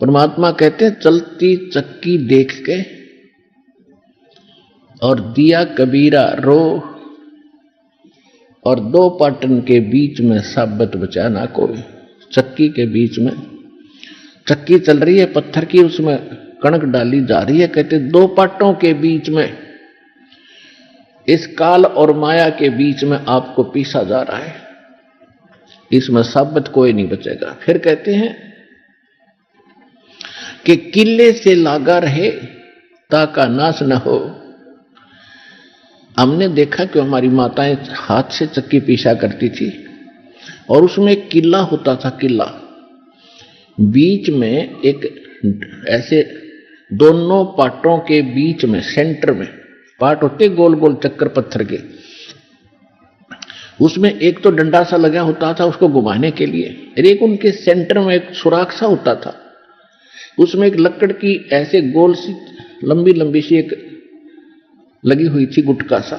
परमात्मा कहते हैं चलती चक्की देख के और दिया कबीरा रो, और दो पाटन के बीच में साबत बचा ना कोई। चक्की के बीच में चक्की चल रही है पत्थर की, उसमें कणक डाली जा रही है। कहते दो पाटों के बीच में, इस काल और माया के बीच में आपको पीसा जा रहा है, इसमें साबत कोई नहीं बचेगा। फिर कहते हैं कि किले से लागा रहे ताका नाश न हो। हमने देखा कि हमारी माताएं हाथ से चक्की पीसा करती थी और उसमें एक किला होता था। किला बीच में एक ऐसे दोनों पाटों के बीच में सेंटर में पाट होते गोल गोल चक्कर पत्थर के, उसमें एक तो डंडा सा लगा होता था उसको घुमाने के लिए, और एक उनके सेंटर में एक सुराख सा होता था, उसमें एक लकड़ की ऐसे गोल सी लंबी लंबी सी एक लगी हुई थी गुटका सा,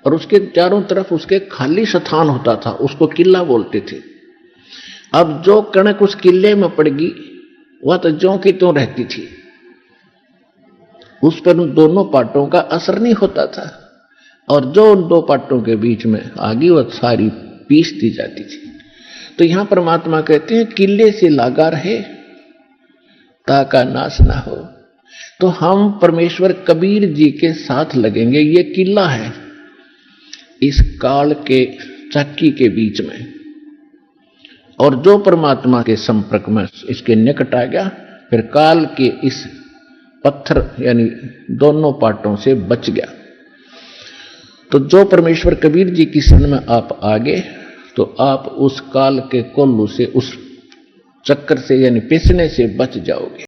और उसके चारों तरफ उसके खाली स्थान होता था, उसको किला बोलते थे। अब जो कणक उस किले में पड़गी वह तो ज्यों की त्यों रहती थी, उस पर उन दोनों पाटों का असर नहीं होता था, और जो उन दो पाटों के बीच में आगी वह सारी पीस दी जाती थी। तो यहां परमात्मा कहते हैं किले से लागा रहे ताका नाश ना हो। तो हम परमेश्वर कबीर जी के साथ लगेंगे। ये किला है इस काल के चक्की के बीच में, और जो परमात्मा के संपर्क में इसके निकट आ गया फिर काल के इस पत्थर यानी दोनों पाटों से बच गया। तो जो परमेश्वर कबीर जी की शरण में आप आगे तो आप उस काल के कोल्लू से, उस चक्कर से यानी पिसने से बच जाओगे।